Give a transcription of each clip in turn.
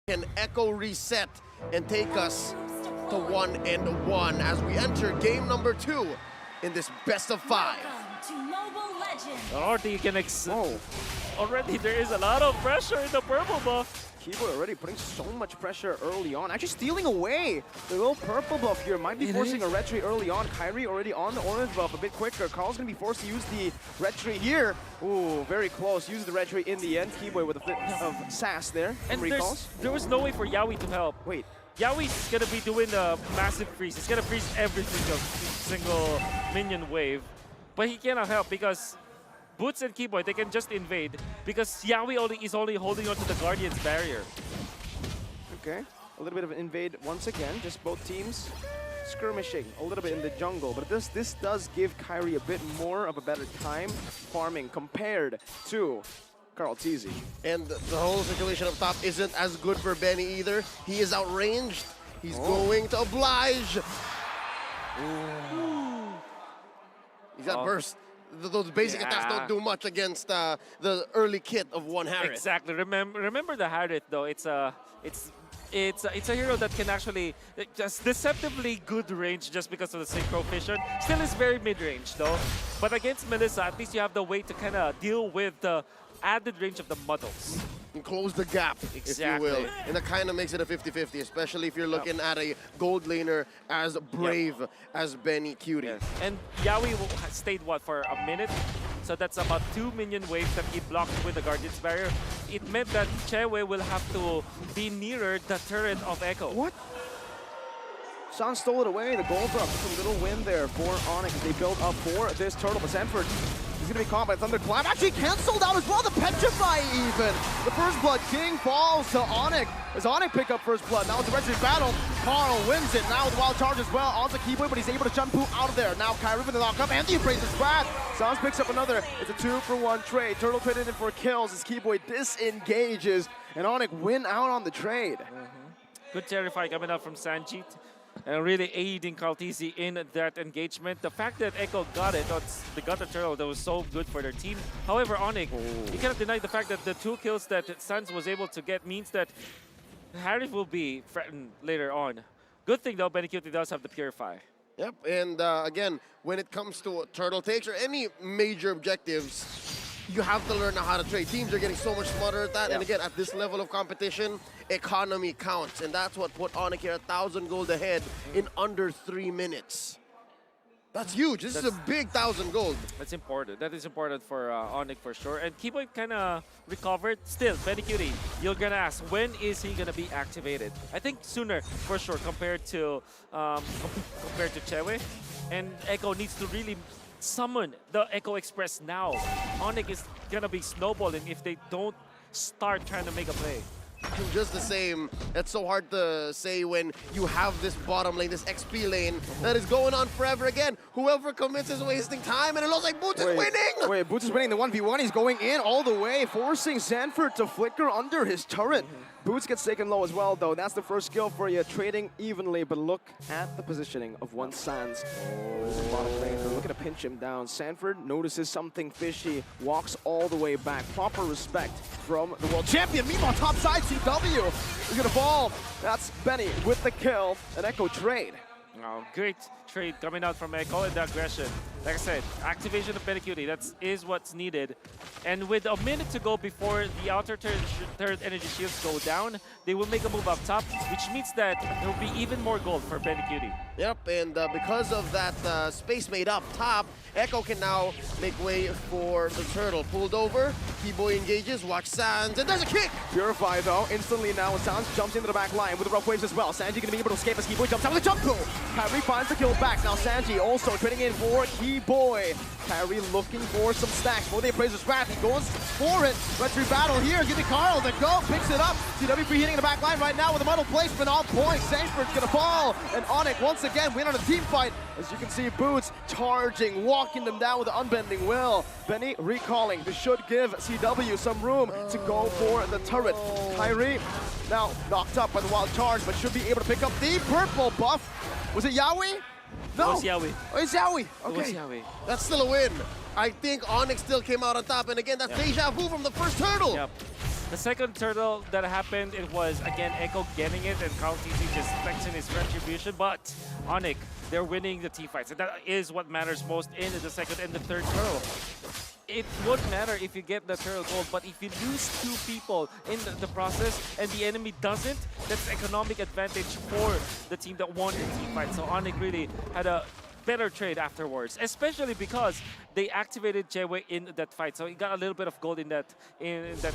Can Echo reset and take us to 1-1 as we enter game number 2 in this best of 5. Already you can already there is a lot of pressure in the purple buff. Keyboard already putting so much pressure early on, actually stealing away the little purple buff here. Might be forcing a red tree early on. Kyrie already on the orange buff a bit quicker. Carl's gonna be forced to use the red tree here. Ooh, very close. Uses the red tree in the end. Keyboard with a bit of sass there. And recalls. there was no way for Yawi to help. Wait. Yawi's gonna be doing a massive freeze. He's gonna freeze every single minion wave. But he cannot help because Boots and Keyboy, they can just invade because Yawi is only holding on to the Guardian's barrier. Okay, a little bit of an invade once again. Just both teams skirmishing a little bit in the jungle. But this does give Kyrie a bit more of a better time farming compared to Carl Teasy. And the whole situation up top isn't as good for Benny either. He is outranged. He's going to oblige. He's got burst. Those basic attacks don't do much against the early kit of one Harith. Exactly. Remember the Harith though. It's a hero that can actually just deceptively good range just because of the synchro vision. Still is very mid-range though. But against Melissa, at least you have the way to kind of deal with the added range of the muddles. And close the gap, if you will. And that kind of makes it a 50-50, especially if you're looking at a gold laner as brave as Benny Cutie. Yes. And Yawi stayed, what, for a minute? So that's about 2 minion waves that he blocked with the Guardian's Barrier. It meant that Chewe will have to be nearer the turret of Echo. What? San stole it away. The gold buff. Just a little win there for Onic as they build up for this turtle. But Sanford, he's going to be caught by Thunderclap. Actually canceled out as well. The Petrify even. The First Blood King falls to Onic. As Onic pick up First Blood. Now with the Red Tree battle, Carl wins it. Now with the Wild Charge as well onto Keyboy, but he's able to jump out of there. Now Kyrie with the knock-up and the Abrasion's Wrath. Sans picks up another. It's a 2-for-1 trade. Turtle traded in for kills as Keyboy disengages. And Onic win out on the trade. Good Terrify coming out from Sanjit. And really aiding Kaltisi in that engagement. The fact that Echo got it, they got the turtle, that was so good for their team. However, Onic, you cannot deny the fact that the 2 kills that Sans was able to get means that Harith will be threatened later on. Good thing though, Benny Cutie does have the Purify. Yep, and again, when it comes to turtle takes or any major objectives, you have to learn how to trade. Teams are getting so much smarter at that, and again, at this level of competition, economy counts, and that's what put Onic here 1,000 gold ahead in under 3 minutes. That's huge. This is a big 1,000 gold. That's important. That is important for Onic for sure. And Keyboy kind of recovered. Still, Benny Cutie, you're gonna ask, when is he gonna be activated? I think sooner for sure compared to Chewe. And Echo needs to really summon the Echo Express now. Onic is gonna be snowballing if they don't start trying to make a play. Just the same, it's so hard to say when you have this bottom lane, this XP lane that is going on forever again. Whoever commits is wasting time, and it looks like Boots is winning! Wait, Boots is winning the 1v1. He's going in all the way, forcing Sanford to flicker under his turret. Boots gets taken low as well, though. That's the first skill for you, trading evenly. But look at the positioning of one Sans. Bottom lane, they're looking to pinch him down. Sanford notices something fishy, walks all the way back. Proper respect from the world champion. Meanwhile, top side, CW is gonna fall. That's Benny with the kill. An Echo trade. Oh, great trade coming out from Echo and the aggression. Like I said, activation of Benny Cutie, that is what's needed. And with a minute to go before the outer third energy shields go down, they will make a move up top, which means that there will be even more gold for Benny Cutie. Yep, and because of that space made up top, Echo can now make way for the turtle. Pulled over, Keyboy engages, watch Sans, and there's a kick! Purify though, instantly now Sans jumps into the back line with the rough waves as well. Sanji gonna be able to escape as Keyboy jumps out with a jump pull. Kyrie finds the kill back. Now Sanji also trading in for Keyboy. Kyrie looking for some stacks for the Appraiser's Wrath. He goes for it. Red Tree battle here. Give me Carl the go. Picks it up. CW free hitting the back line right now with a muddle placement on point. Sanford's gonna fall. And Onic once again win on a team fight. As you can see, Boots charging, walking them down with an unbending will. Benny recalling. This should give CW some room to go for the turret. Kyrie now knocked up by the Wild Charge, but should be able to pick up the purple buff. Was it Yawi? No. It was Yawi. Oh, it's Yawi. Okay. It was Yawi. That's still a win. I think Onic still came out on top, and again, that's deja vu from the first turtle. Yep. The second turtle that happened, it was again Echo getting it and Carl TZ just flexing his retribution. But Onic, they're winning the team fights, and that is what matters most in the second and the third turtle. It won't matter if you get the turtle gold, but if you lose 2 people in the process and the enemy doesn't, that's economic advantage for the team that won the team fight. So Onic really had a better trade afterwards, especially because they activated Jewe in that fight. So he got a little bit of gold in that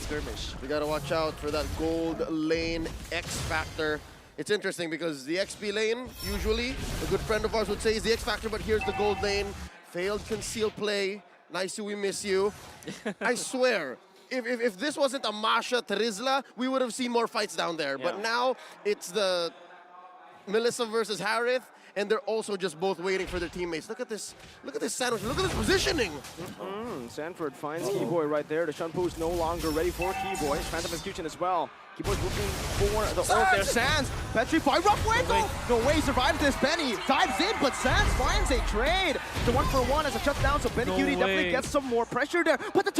skirmish. We gotta watch out for that gold lane X factor. It's interesting because the XP lane, usually, a good friend of ours would say is the X factor, but here's the gold lane. Failed conceal play. Nice, we miss you. I swear, if this wasn't a Masha Terizla, we would have seen more fights down there. Yeah. But now it's the Melissa versus Harith, and they're also just both waiting for their teammates. Look at this sandwich. Look at this positioning. Sanford finds Keyboy right there. The Shunpu's no longer ready for Keyboy. Phantom Execution as well. Keyboy's looking for the ult there. Sands, petrified, rough wiggle! No way he survives this. Benny dives in, but Sands finds a trade. The 1-for-1 as a shutdown, so Benny Cutie definitely gets some more pressure there. But the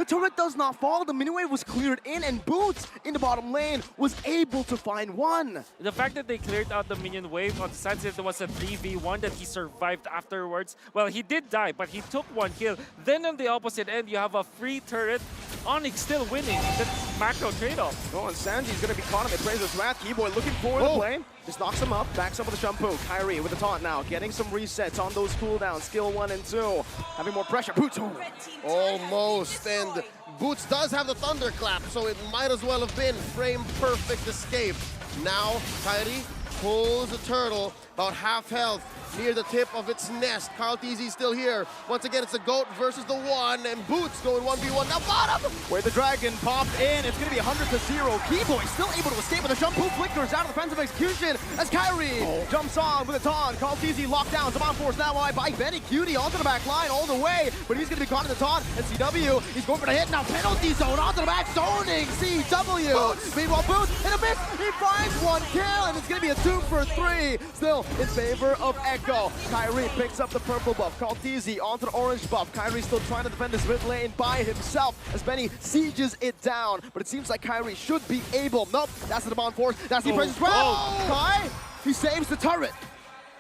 turret does not fall. The mini-wave was cleared in, and Boots in the bottom lane was able to find one. The fact that they cleared out the minion wave on Sands, if there was a 3v1 that he survived afterwards, well, he did die, but he took 1 kill. Then on the opposite end, you have a free turret. Onic still winning. That's macro trade-off. Oh, and Sanji's gonna be caught him. It praises Wrath. Keyboy looking for the play. Just knocks him up, backs up with the Shampoo. Kyrie with the taunt now, getting some resets on those cooldowns. Skill 1 and 2. Having more pressure. Boots. Almost. And Boots does have the thunderclap, so it might as well have been frame perfect escape. Now, Kyrie pulls the turtle, about half health, near the tip of its nest. Carl TZ still here. Once again, it's the GOAT versus the 1, and Boots going 1v1. Now bottom! Where the dragon popped in, it's gonna be 100-0. Keyboy still able to escape, but the Shampoo flickers out of the defensive execution as Kyrie jumps on with a taunt. Carl TZ locked down. Zaman Force now by Benny Cutie onto the back line all the way, but he's gonna be caught in the taunt. And CW, he's going for the hit. Now penalty zone onto the back, zoning CW. Boots. Meanwhile, Boots in a miss. He finds 1 kill, and it's gonna be a 2-for-3. Still in favor of Echo. Kyrie picks up the purple buff. Carl TZ onto the orange buff. Kyrie still trying to defend this mid lane by himself as Benny sieges it down. But it seems like Kyrie should be able. Nope, that's the demand force. That's the presence. Kai, he saves the turret.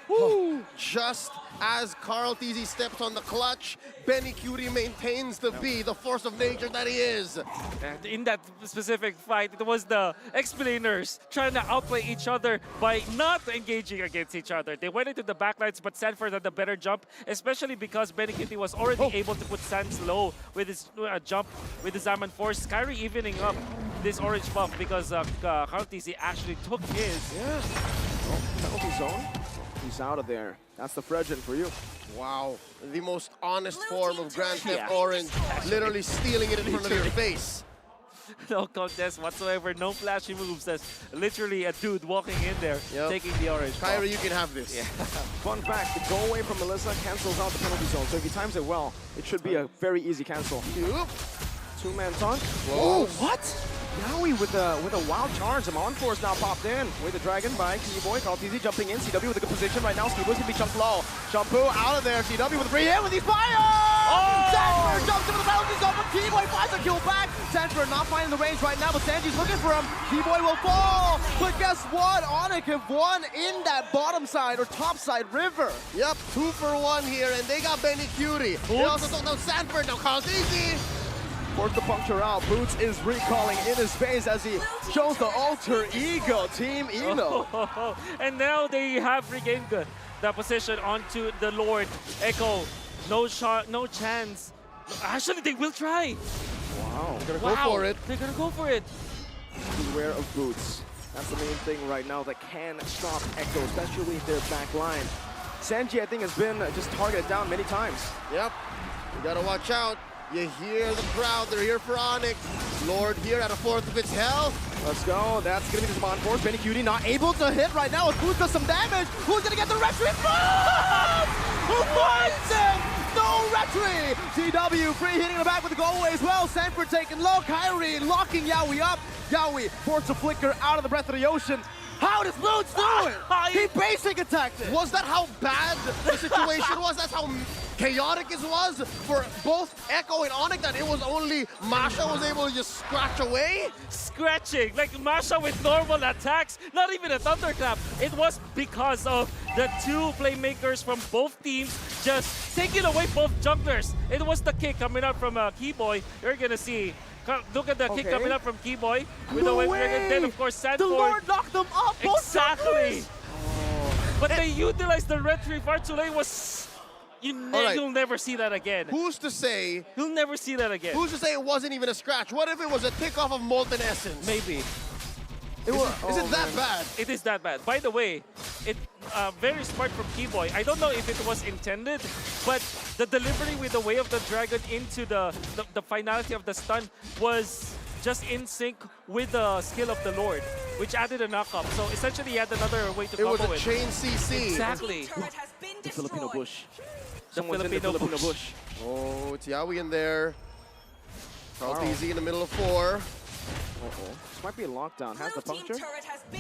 Woo. Just as Carl TZ steps on the clutch, Benny Cutie maintains the B, the force of nature that he is. And in that specific fight, it was the explainers trying to outplay each other by not engaging against each other. They went into the backlines, but Sanford had the better jump, especially because Benny Cutie was already able to put Sands low with his jump with the Zaman Force. Kyrie evening up this orange buff because Carl TZ actually took his. Yeah. Oh, penalty zone. He's out of there. That's the Fredgen for you. Wow, the most honest form of Grand Theft Orange, literally stealing it in front of your face. No contest whatsoever, no flashy moves. That's literally a dude walking in there, taking the orange. Kyrie, you can have this. Yeah. Fun fact, the go away from Melissa cancels out the penalty zone. So if he times it well, it should be a very easy cancel. Two-man taunt. Whoa. Oh, what? Yowie with a wild charge. Zaman Force now popped in. With the dragon by Keyboy. Carl TZ jumping in. CW with a good position right now. Keyboy's gonna be chunked low. Shampoo out of there. CW with a free hit with his fire! Oh! Sanford jumps into the penalty zone, but Keyboy finds a kill back. Sanford not finding the range right now, but Sanji's looking for him. Keyboy will fall. But guess what? Onic have won in that bottom side or top side river. Yep, 2-for-1 here, and they got Benny Cutie. They also took down Sanford, now Carl TZ. Forced to puncture out. Boots is recalling in his face as he shows the alter ego, Team Eno. And now they have regained the position onto the Lord. Echo, no shot, no chance. Actually, they will try. Wow. They're gonna go for it. They're gonna go for it. Beware of Boots. That's the main thing right now that can stop Echo, especially their back line. Sanji, I think, has been just targeted down many times. Yep, you gotta watch out. You hear the crowd, they're here for Onic. Lord here at a fourth of its health. Let's go, that's gonna be the Zaman Force. Benny Cutie not able to hit right now as Boots does some damage. Who's gonna get the retry? Who finds him? No retry! CW free hitting the back with the go away as well. Sanford taking low. Kyrie locking Yowie up. Yowie forced to flicker out of the breath of the ocean. How does Boots do it? He basic attacked it. Was that how bad the situation was? That's how chaotic it was for both Echo and Onic that it was only Masha was able to just scratch away. Scratching, like Masha with normal attacks, not even a thunderclap. It was because of the two playmakers from both teams just taking away both junglers. It was the kick coming out from Keyboy. You're gonna see. Look at the kick coming up from Keyboy. With the way. And then, of course, Sanford. The Lord knocked them up. Exactly. But they utilized the red tree far too late. You'll never see that again. Who's to say? You'll never see that again. Who's to say it wasn't even a scratch? What if it was a tick off of Molten Essence? Maybe. Is it that bad? It is that bad. By the way, it very smart from Keyboy. I don't know if it was intended, but the delivery with the Way of the Dragon into the finality of the stun was just in sync with the skill of the Lord, which added a knockup. So essentially, he had another way to combo it. It was a chain CC. Exactly. The Filipino bush. The Filipino bush. Oh, it's Yawi in there. Carl TZ in the middle of 4. This might be a lockdown. Has the puncture.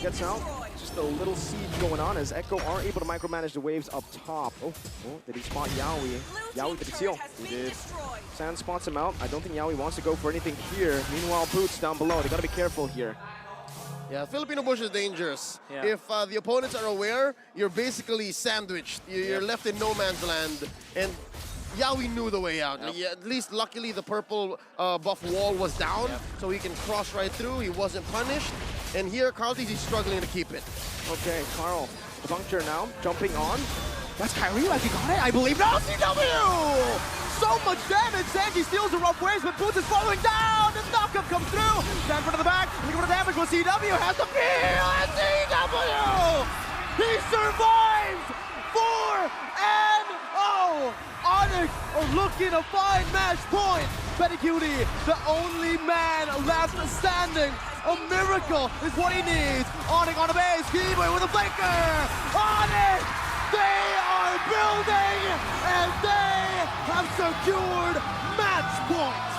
Gets out. Just a little siege going on as Echo are able to micromanage the waves up top. Oh, did he spot Yawi? Yawi did he steal? He did. Sand spots him out. I don't think Yawi wants to go for anything here. Meanwhile, Boots down below. They gotta be careful here. Yeah, Filipino bush is dangerous. Yeah. If the opponents are aware, you're basically sandwiched. You're left in no man's land. And Yawi knew the way out. Yep. Yeah, at least luckily the purple buff wall was down, so he can cross right through. He wasn't punished. And here, Carl TZ is struggling to keep it. Okay, Carl, the puncture now, jumping on. That's Kyrie, like he got it, I believe. No, CW! So much damage! Sanji steals the rough waves, but Boots is following down! The knockup comes through! Sanford to the back, looking for the damage, but CW has the peel, and CW! He survives! 4-0! Onic are looking to find match point! Betty Cutie, the only man left standing. A miracle is what he needs. Onic on the base, Keyboy with a blinker! Onic! They are building, and they have secured match point!